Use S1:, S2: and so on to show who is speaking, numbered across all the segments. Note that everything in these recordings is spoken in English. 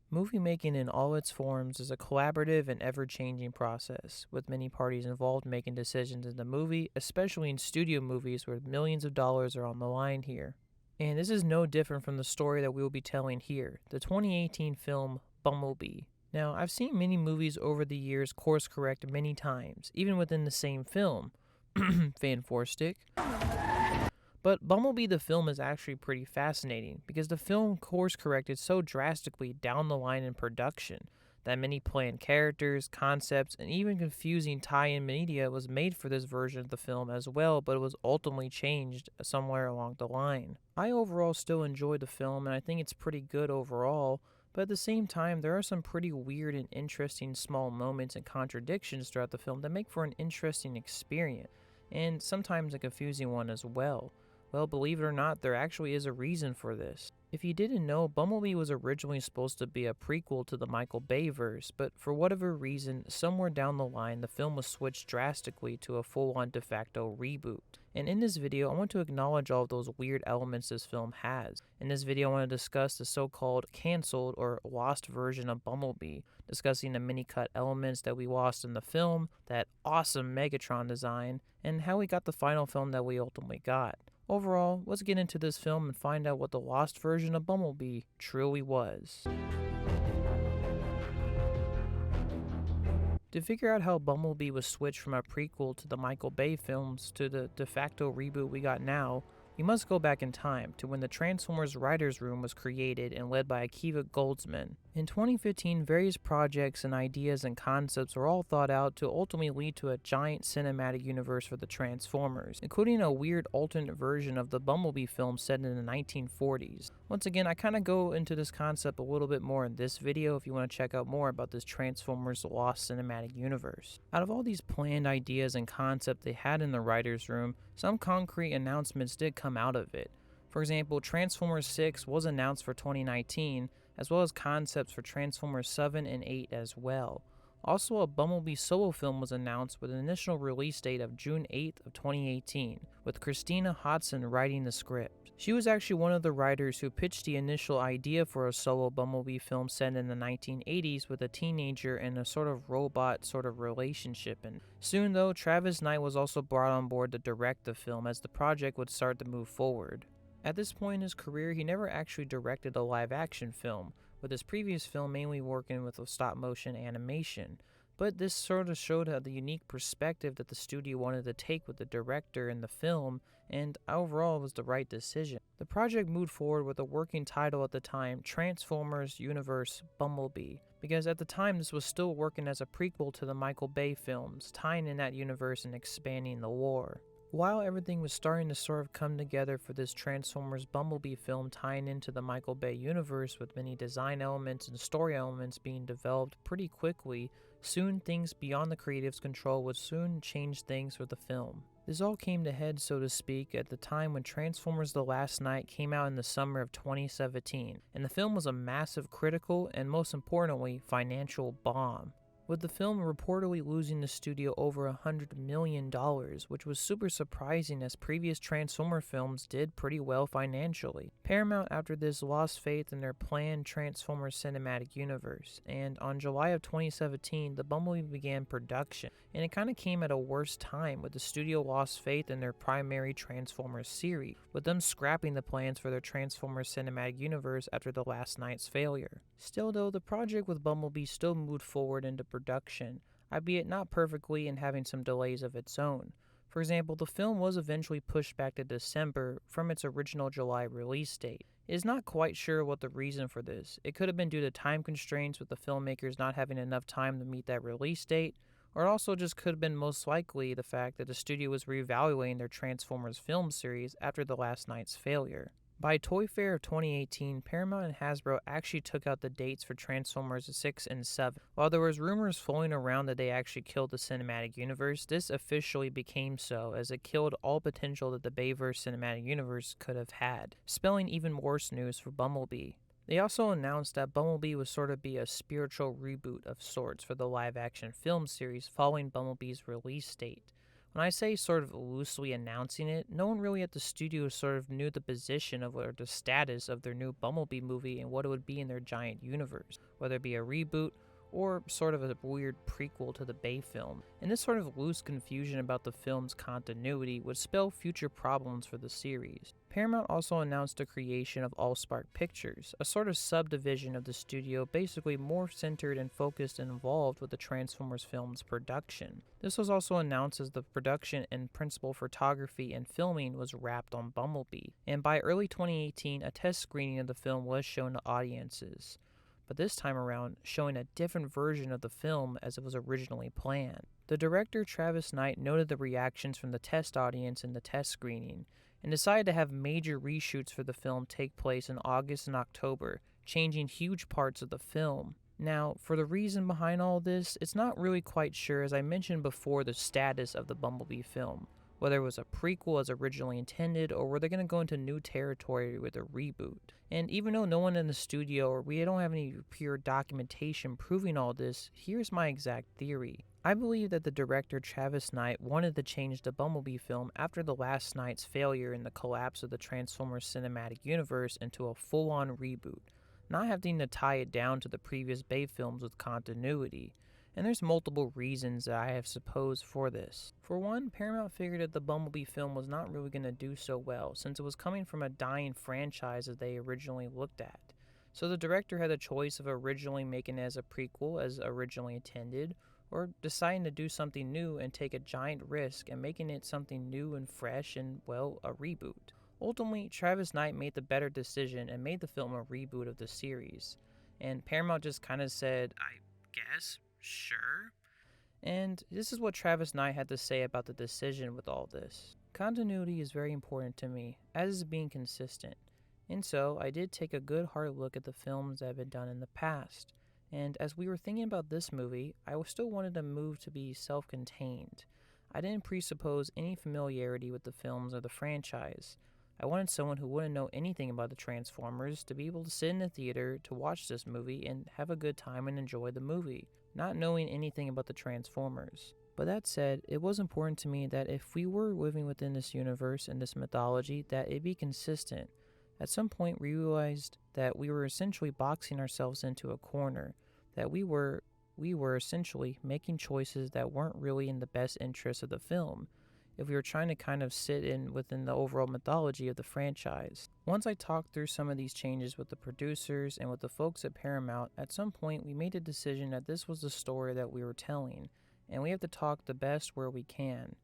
S1: Movie making in all its forms is a collaborative and ever-changing process, with many parties involved making decisions in the movie, especially in studio movies where millions of dollars are on the line here. And this is no different from the story that we will be telling here, the 2018 film Bumblebee. Now, I've seen many movies over the years course correct many times, even within the same film. Fan four stick. But Bumblebee the film is actually pretty fascinating because the film course corrected so drastically down the line in production that many planned characters, concepts, and even confusing tie-in media was made for this version of the film as well, but it was ultimately changed somewhere along the line. I overall still enjoy the film and I think it's pretty good overall, but at the same time there are some pretty weird and interesting small moments and contradictions throughout the film that make for an interesting experience, and sometimes a confusing one as well. Well, believe it or not, there actually is a reason for this. If you didn't know, Bumblebee was originally supposed to be a prequel to the Michael Bay verse, but for whatever reason, somewhere down the line, the film was switched drastically to a full-on de facto reboot. And in this video, I want to acknowledge all of those weird elements this film has. In this video, I want to discuss the so-called cancelled or lost version of Bumblebee, discussing the mini-cut elements that we lost in the film, that awesome Megatron design, and how we got the final film that we ultimately got. Overall, let's get into this film and find out what the lost version of Bumblebee truly was. To figure out how Bumblebee was switched from a prequel to the Michael Bay films to the de facto reboot we got now, we must go back in time to when the Transformers writers' room was created and led by Akiva Goldsman. In 2015, various projects and ideas and concepts were all thought out to ultimately lead to a giant cinematic universe for the Transformers, including a weird alternate version of the Bumblebee film set in the 1940s. Once again, I kind of go into this concept a little bit more in this video if you want to check out more about this Transformers Lost Cinematic Universe. Out of all these planned ideas and concepts they had in the writers' room, some concrete announcements did come out of it. For example, Transformers 6 was announced for 2019, as well as concepts for Transformers 7 and 8 as well. Also, a Bumblebee solo film was announced with an initial release date of June 8th of 2018, with Christina Hodson writing the script. She was actually one of the writers who pitched the initial idea for a solo Bumblebee film set in the 1980s with a teenager and a sort of robot sort of relationship. And soon though, Travis Knight was also brought on board to direct the film as the project would start to move forward. At this point in his career, he never actually directed a live-action film, with his previous film mainly working with stop-motion animation, but this sort of showed the unique perspective that the studio wanted to take with the director and the film, and overall was the right decision. The project moved forward with a working title at the time, Transformers Universe Bumblebee, because at the time this was still working as a prequel to the Michael Bay films, tying in that universe and expanding the lore. While everything was starting to sort of come together for this Transformers Bumblebee film tying into the Michael Bay universe with many design elements and story elements being developed pretty quickly, soon things beyond the creative's control would soon change things for the film. This all came to head, so to speak, at the time when Transformers The Last Knight came out in the summer of 2017, and the film was a massive critical and most importantly financial bomb, with the film reportedly losing the studio over $100 million, which was super surprising as previous Transformer films did pretty well financially. Paramount after this lost faith in their planned Transformers cinematic universe, and on July of 2017, the Bumblebee began production, and it kind of came at a worse time with the studio lost faith in their primary Transformers series, with them scrapping the plans for their Transformers cinematic universe after The Last Knight's failure. Still though, the project with Bumblebee still moved forward into production, albeit not perfectly and having some delays of its own. For example, the film was eventually pushed back to December from its original July release date. It is not quite sure what the reason for this. It could have been due to time constraints with the filmmakers not having enough time to meet that release date, or it also just could have been most likely the fact that the studio was reevaluating their Transformers film series after The Last Knight's failure. By Toy Fair of 2018, Paramount and Hasbro actually took out the dates for Transformers 6 and 7. While there was rumors flowing around that they actually killed the cinematic universe, this officially became so, as it killed all potential that the Bayverse cinematic universe could have had, spelling even worse news for Bumblebee. They also announced that Bumblebee would sort of be a spiritual reboot of sorts for the live-action film series following Bumblebee's release date, When I say sort of loosely announcing it, no one really at the studio sort of knew the position of or the status of their new Bumblebee movie and what it would be in their giant universe, whether it be a reboot or sort of a weird prequel to the Bay film. And this sort of loose confusion about the film's continuity would spell future problems for the series. Paramount also announced the creation of Allspark Pictures, a sort of subdivision of the studio basically more centered and focused and involved with the Transformers film's production. This was also announced as the production and principal photography and filming was wrapped on Bumblebee, and by early 2018 a test screening of the film was shown to audiences, but this time around showing a different version of the film as it was originally planned. The director Travis Knight noted the reactions from the test audience in the test screening, and decided to have major reshoots for the film take place in August and October, changing huge parts of the film. Now, for the reason behind all this, it's not really quite sure, as I mentioned before, the status of the Bumblebee film, whether it was a prequel as originally intended, or were they going to go into new territory with a reboot. And even though no one in the studio or we don't have any pure documentation proving all this, here's my exact theory. I believe that the director Travis Knight wanted to change the Bumblebee film after the last night's failure in the collapse of the Transformers cinematic universe into a full-on reboot, not having to tie it down to the previous Bay films with continuity. And there's multiple reasons that I have supposed for this. For one, Paramount figured that the Bumblebee film was not really going to do so well, since it was coming from a dying franchise as they originally looked at. So the director had a choice of originally making it as a prequel as originally intended, or deciding to do something new and take a giant risk and making it something new and fresh and, well, a reboot. Ultimately, Travis Knight made the better decision and made the film a reboot of the series. And Paramount just kind of said, I guess, sure. And this is what Travis Knight had to say about the decision with all this. Continuity is very important to me, as is being consistent. And so, I did take a good hard look at the films that have been done in the past. And as we were thinking about this movie, I still wanted the move to be self-contained. I didn't presuppose any familiarity with the films or the franchise. I wanted someone who wouldn't know anything about the Transformers to be able to sit in the theater to watch this movie and have a good time and enjoy the movie, not knowing anything about the Transformers. But that said, it was important to me that if we were living within this universe and this mythology, that it be consistent. At some point, we realized that we were essentially boxing ourselves into a corner, that we were essentially making choices that weren't really in the best interest of the film, if we were trying to kind of sit in within the overall mythology of the franchise. Once I talked through some of these changes with the producers and with the folks at Paramount, at some point we made a decision that this was the story that we were telling, and we have to talk the best where we can.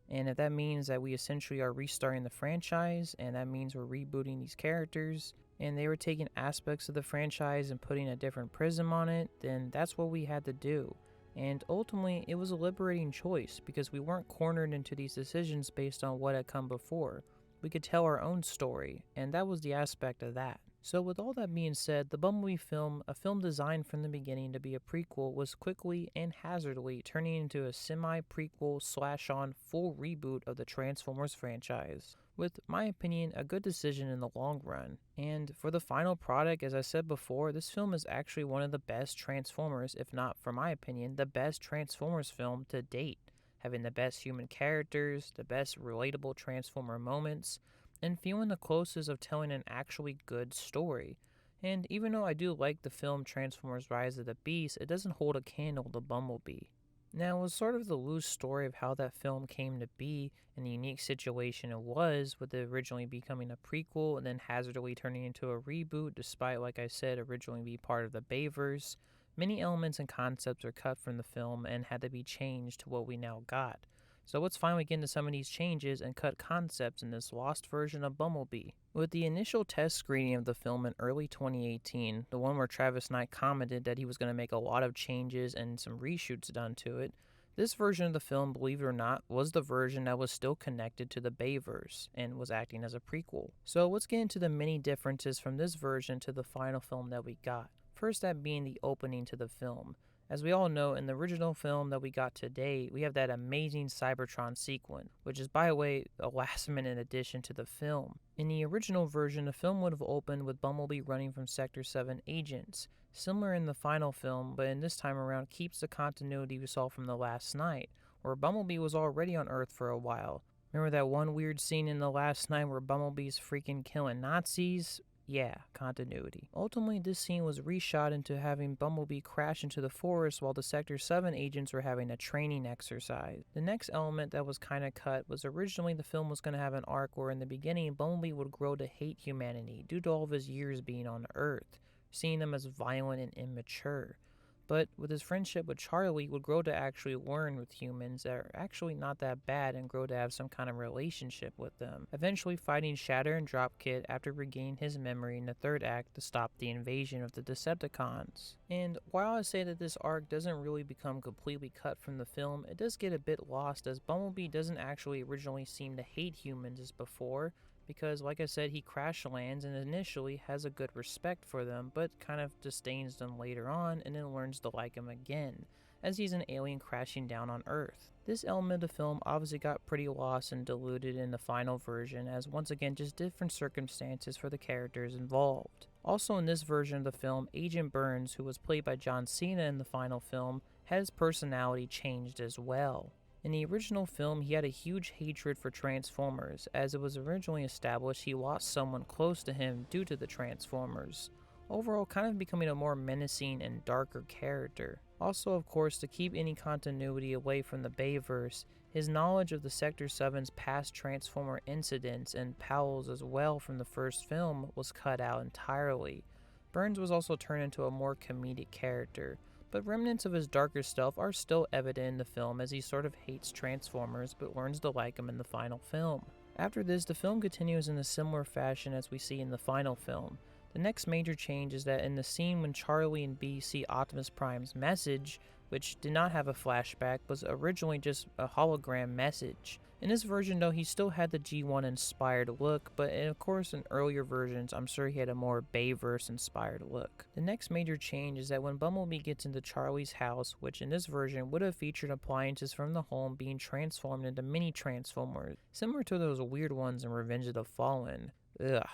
S1: And if that means that we essentially are restarting the franchise, and that means we're rebooting these characters, and they were taking aspects of the franchise and putting a different prism on it, then that's what we had to do. And ultimately, it was a liberating choice because we weren't cornered into these decisions based on what had come before. We could tell our own story, and that was the aspect of that. So with all that being said, the Bumblebee film, a film designed from the beginning to be a prequel, was quickly and hazardly turning into a semi-prequel /on full reboot of the Transformers franchise. With my opinion, a good decision in the long run. And for the final product, as I said before, this film is actually one of the best Transformers, if not, for my opinion, the best Transformers film to date. Having the best human characters, the best relatable Transformer moments, and feeling the closest of telling an actually good story. And even though I do like the film Transformers Rise of the Beast, it doesn't hold a candle to Bumblebee. Now, it was sort of the loose story of how that film came to be and the unique situation it was, with it originally becoming a prequel and then hazardly turning into a reboot, despite, like I said, originally being part of the Bayverse. Many elements and concepts are cut from the film and had to be changed to what we now got. So let's finally get into some of these changes and cut concepts in this lost version of Bumblebee. With the initial test screening of the film in early 2018, the one where Travis Knight commented that he was going to make a lot of changes and some reshoots done to it, this version of the film, believe it or not, was the version that was still connected to the Bayverse and was acting as a prequel. So let's get into the many differences from this version to the final film that we got. First, that being the opening to the film. As we all know, in the original film that we got today, we have that amazing Cybertron sequence, which is, by the way, a last-minute addition to the film. In the original version, the film would have opened with Bumblebee running from Sector 7 agents, similar in the final film, but in this time around keeps the continuity we saw from the last night, where Bumblebee was already on Earth for a while. Remember that one weird scene in The Last Night where Bumblebee's freaking killing Nazis? Yeah, continuity. Ultimately, this scene was reshot into having Bumblebee crash into the forest while the Sector 7 agents were having a training exercise. The next element that was kinda cut was originally the film was going to have an arc where in the beginning Bumblebee would grow to hate humanity due to all of his years being on Earth, seeing them as violent and immature. But with his friendship with Charlie, would grow to actually learn with humans that are actually not that bad and grow to have some kind of relationship with them, eventually fighting Shatter and Dropkick after regaining his memory in the third act to stop the invasion of the Decepticons. And while I say that this arc doesn't really become completely cut from the film, it does get a bit lost as Bumblebee doesn't actually originally seem to hate humans as before, because like I said, he crash lands and initially has a good respect for them, but kind of disdains them later on and then learns to like them again, as he's an alien crashing down on Earth. This element of the film obviously got pretty lost and diluted in the final version, as once again just different circumstances for the characters involved. Also in this version of the film, Agent Burns, who was played by John Cena in the final film, had his personality changed as well. In the original film, he had a huge hatred for Transformers, as it was originally established he lost someone close to him due to the Transformers, overall kind of becoming a more menacing and darker character. Also, of course, to keep any continuity away from the Bayverse, his knowledge of the Sector 7's past Transformer incidents and Powell's as well from the first film was cut out entirely. Burns was also turned into a more comedic character, but remnants of his darker self are still evident in the film as he sort of hates Transformers but learns to like them in the final film. After this, the film continues in a similar fashion as we see in the final film. The next major change is that in the scene when Charlie and Bee see Optimus Prime's message, which did not have a flashback, was originally just a hologram message. In this version though, he still had the G1 inspired look, but of course in earlier versions I'm sure he had a more Bayverse inspired look. The next major change is that when Bumblebee gets into Charlie's house, which in this version would have featured appliances from the home being transformed into mini Transformers, similar to those weird ones in Revenge of the Fallen. Ugh.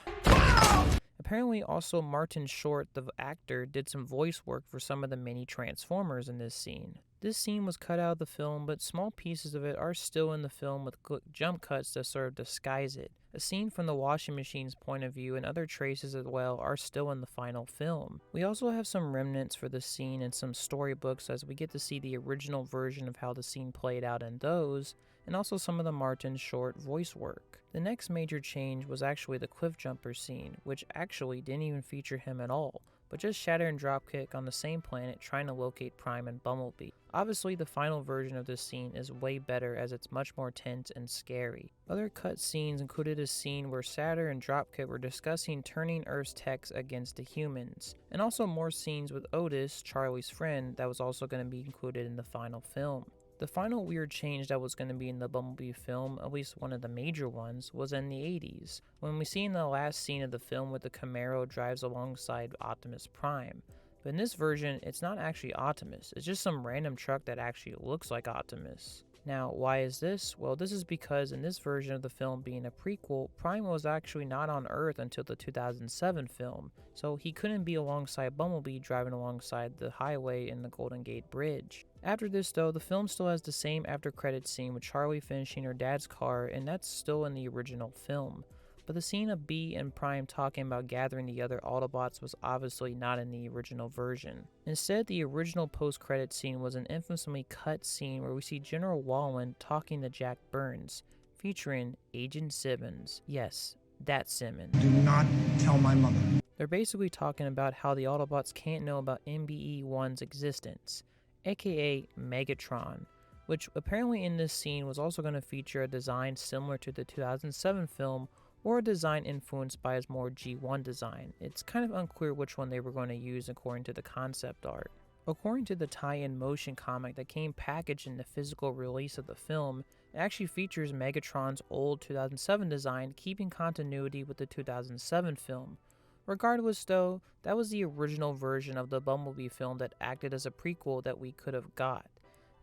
S1: Apparently also Martin Short, the actor, did some voice work for some of the mini Transformers in this scene. This scene was cut out of the film, but small pieces of it are still in the film with jump cuts that sort of disguise it. A scene from the washing machine's point of view and other traces as well are still in the final film. We also have some remnants for the scene and some storybooks as we get to see the original version of how the scene played out in those, and also some of the Martin Short voice work. The next major change was actually the cliff jumper scene, which actually didn't even feature him at all, but just Shatter and Dropkick on the same planet trying to locate Prime and Bumblebee. Obviously, the final version of this scene is way better as it's much more tense and scary. Other cut scenes included a scene where Shatter and Dropkick were discussing turning Earth's techs against the humans, and also more scenes with Otis, Charlie's friend, that was also going to be included in the final film. The final weird change that was going to be in the Bumblebee film, at least one of the major ones, was in the 80s, when we see in the last scene of the film where the Camaro drives alongside Optimus Prime. But in this version, it's not actually Optimus, it's just some random truck that actually looks like Optimus. Now, why is this? Well, this is because in this version of the film being a prequel, Prime was actually not on Earth until the 2007 film, so he couldn't be alongside Bumblebee driving alongside the highway in the Golden Gate Bridge. After this though, the film still has the same after credits scene with Charlie finishing her dad's car, and that's still in the original film. But the scene of Bee and Prime talking about gathering the other Autobots was obviously not in the original version. Instead, the original post-credit scene was an infamously cut scene where we see General Wallen talking to Jack Burns, featuring Agent Simmons. Yes, that Simmons.
S2: Do not tell my mother.
S1: They're basically talking about how the Autobots can't know about MBE-1's existence, aka Megatron, which apparently in this scene was also going to feature a design similar to the 2007 film, or a design influenced by his more G1 design. It's kind of unclear which one they were going to use according to the concept art. According to the tie-in motion comic that came packaged in the physical release of the film, it actually features Megatron's old 2007 design, keeping continuity with the 2007 film. Regardless though, that was the original version of the Bumblebee film that acted as a prequel that we could have got.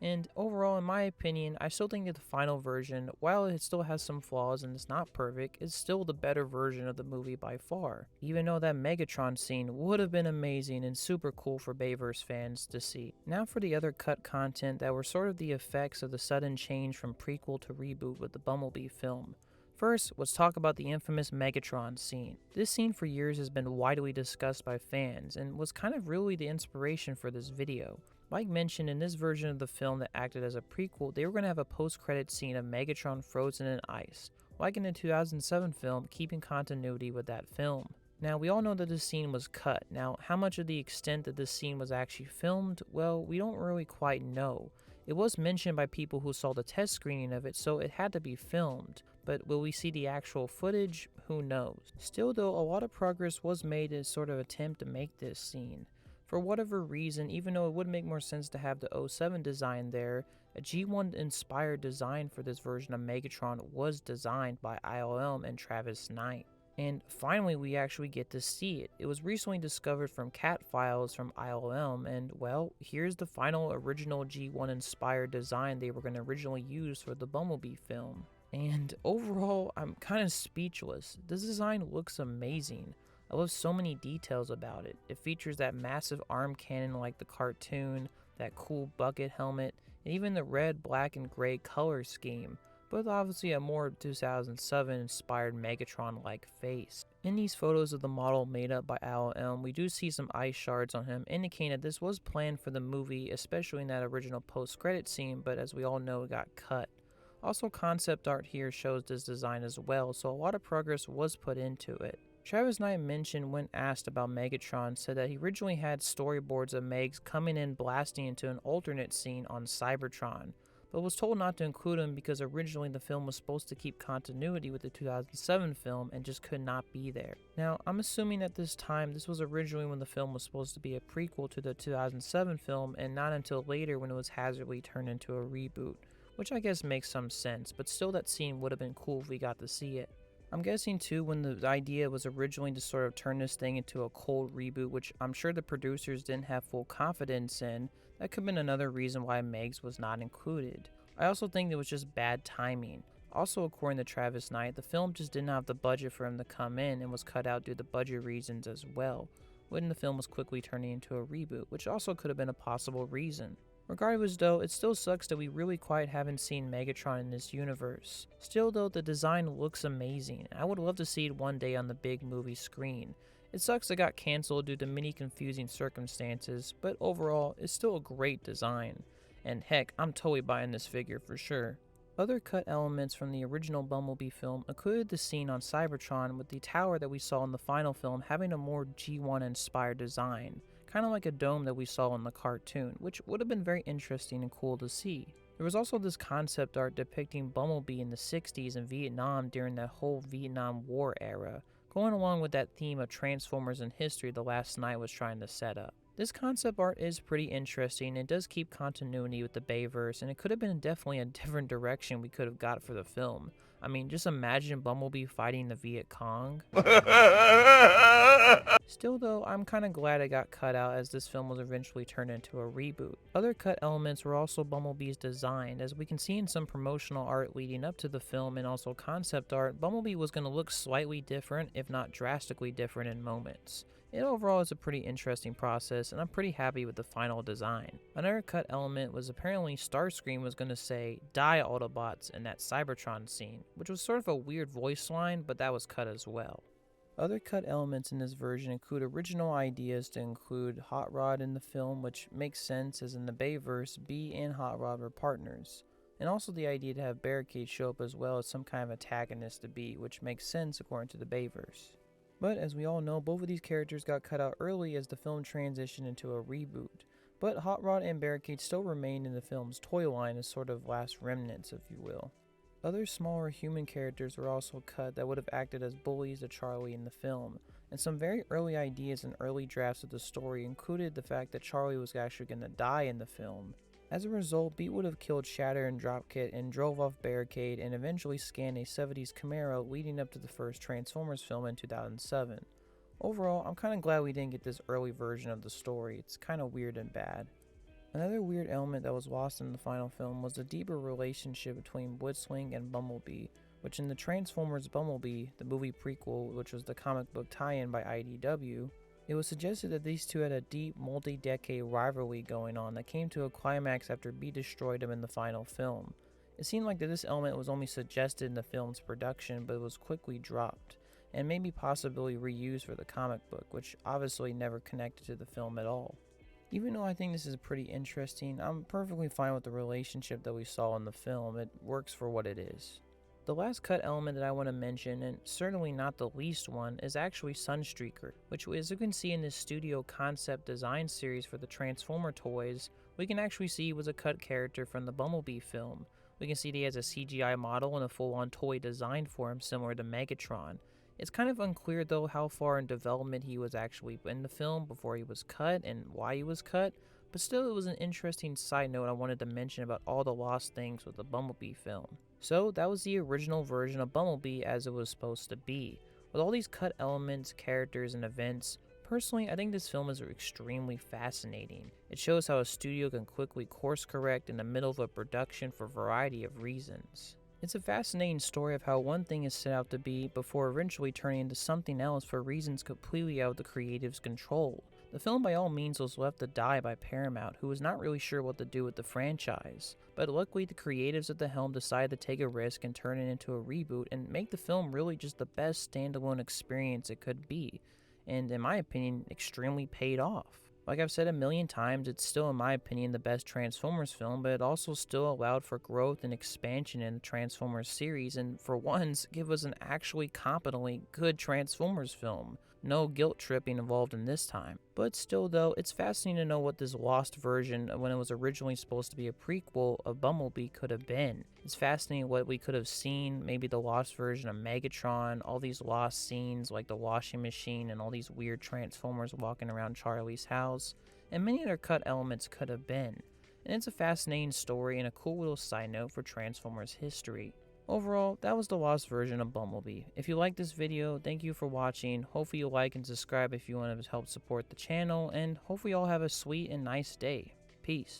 S1: And overall, in my opinion, I still think that the final version, while it still has some flaws and it's not perfect, is still the better version of the movie by far. Even though that Megatron scene would have been amazing and super cool for Bayverse fans to see. Now for the other cut content that were sort of the effects of the sudden change from prequel to reboot with the Bumblebee film. First, let's talk about the infamous Megatron scene. This scene for years has been widely discussed by fans and was kind of really the inspiration for this video. Like mentioned, in this version of the film that acted as a prequel, they were going to have a post-credit scene of Megatron frozen in ice, like in the 2007 film, keeping continuity with that film. Now, we all know that this scene was cut. Now, how much of the extent that this scene was actually filmed, well, we don't really quite know. It was mentioned by people who saw the test screening of it, so it had to be filmed. But will we see the actual footage? Who knows? Still though, a lot of progress was made in sort of attempt to make this scene. For whatever reason, even though it would make more sense to have the '07 design there, a G1 inspired design for this version of Megatron was designed by ILM and Travis Knight. And finally, we actually get to see it. It was recently discovered from CAT files from ILM, and well, here's the final original G1 inspired design they were going to originally use for the Bumblebee film. And overall, I'm kind of speechless. This design looks amazing. I love so many details about it. It features that massive arm cannon like the cartoon, that cool bucket helmet, and even the red, black, and gray color scheme, but obviously a more 2007 inspired Megatron-like face. In these photos of the model made up by ILM, we do see some ice shards on him, indicating that this was planned for the movie, especially in that original post-credit scene, but as we all know, it got cut. Also, concept art here shows this design as well, so a lot of progress was put into it. Travis Knight mentioned when asked about Megatron, said that he originally had storyboards of Megs coming in blasting into an alternate scene on Cybertron, but was told not to include him because originally the film was supposed to keep continuity with the 2007 film and just could not be there. Now, I'm assuming at this time this was originally when the film was supposed to be a prequel to the 2007 film and not until later when it was hazardly turned into a reboot, which I guess makes some sense, but still that scene would have been cool if we got to see it. I'm guessing too when the idea was originally to sort of turn this thing into a cold reboot, which I'm sure the producers didn't have full confidence in, that could have been another reason why Megs was not included. I also think it was just bad timing. Also, according to Travis Knight, the film just didn't have the budget for him to come in and was cut out due to budget reasons as well, when the film was quickly turning into a reboot, which also could have been a possible reason. Regardless though, it still sucks that we really quite haven't seen Megatron in this universe. Still though, the design looks amazing. I would love to see it one day on the big movie screen. It sucks it got cancelled due to many confusing circumstances, but overall, it's still a great design. And heck, I'm totally buying this figure for sure. Other cut elements from the original Bumblebee film included the scene on Cybertron with the tower that we saw in the final film having a more G1 inspired design, kind of like a dome that we saw in the cartoon, which would have been very interesting and cool to see. There was also this concept art depicting Bumblebee in the 60s in Vietnam during that whole Vietnam War era, going along with that theme of Transformers in history the Last Knight was trying to set up. This concept art is pretty interesting and does keep continuity with the Bayverse, and it could have been definitely a different direction we could have got for the film. I mean, just imagine Bumblebee fighting the Viet Cong. Still though, I'm kinda glad it got cut out as this film was eventually turned into a reboot. Other cut elements were also Bumblebee's design, as we can see in some promotional art leading up to the film and also concept art, Bumblebee was going to look slightly different, if not drastically different in moments. It overall is a pretty interesting process, and I'm pretty happy with the final design. Another cut element was apparently Starscream was going to say, "Die Autobots" in that Cybertron scene, which was sort of a weird voice line, but that was cut as well. Other cut elements in this version include original ideas to include Hot Rod in the film, which makes sense as in the Bayverse, Bee and Hot Rod were partners. And also the idea to have Barricade show up as well as some kind of antagonist to Bee, which makes sense according to the Bayverse. But as we all know, both of these characters got cut out early as the film transitioned into a reboot. But Hot Rod and Barricade still remained in the film's toy line as sort of last remnants, if you will. Other smaller human characters were also cut that would have acted as bullies to Charlie in the film, and some very early ideas and early drafts of the story included the fact that Charlie was actually going to die in the film. As a result, Beat would have killed Shatter and Dropkick and drove off Barricade and eventually scanned a 70s Camaro leading up to the first Transformers film in 2007. Overall, I'm kinda glad we didn't get this early version of the story. It's kinda weird and bad. Another weird element that was lost in the final film was the deeper relationship between Blitzwing and Bumblebee, which in the Transformers Bumblebee, the movie prequel, which was the comic book tie-in by IDW, it was suggested that these two had a deep, multi-decade rivalry going on that came to a climax after Bee destroyed him in the final film. It seemed like that this element was only suggested in the film's production, but it was quickly dropped, and maybe possibly reused for the comic book, which obviously never connected to the film at all. Even though I think this is pretty interesting, I'm perfectly fine with the relationship that we saw in the film. It works for what it is. The last cut element that I want to mention, and certainly not the least one, is actually Sunstreaker, which, as you can see in this studio concept design series for the Transformer toys, we can actually see was a cut character from the Bumblebee film. We can see that he has a CGI model and a full-on toy design for him similar to Megatron. It's kind of unclear though how far in development he was actually in the film before he was cut and why he was cut, but still it was an interesting side note I wanted to mention about all the lost things with the Bumblebee film. So that was the original version of Bumblebee as it was supposed to be. With all these cut elements, characters, and events, personally I think this film is extremely fascinating. It shows how a studio can quickly course correct in the middle of a production for a variety of reasons. It's a fascinating story of how one thing is set out to be before eventually turning into something else for reasons completely out of the creative's control. The film by all means was left to die by Paramount, who was not really sure what to do with the franchise, but luckily the creatives at the helm decided to take a risk and turn it into a reboot and make the film really just the best standalone experience it could be, and in my opinion, extremely paid off. Like I've said a million times, it's still in my opinion the best Transformers film, but it also still allowed for growth and expansion in the Transformers series, and for once, give us an actually competently good Transformers film. No guilt tripping involved in this time. But still though, it's fascinating to know what this lost version, when it was originally supposed to be a prequel of Bumblebee, could have been. It's fascinating what we could have seen, maybe the lost version of Megatron, all these lost scenes like the washing machine and all these weird Transformers walking around Charlie's house, and many other cut elements could have been. And it's a fascinating story and a cool little side note for Transformers history. Overall, that was the lost version of Bumblebee. If you like this video, thank you for watching. Hopefully you like and subscribe if you want to help support the channel, and hopefully you all have a sweet and nice day. Peace.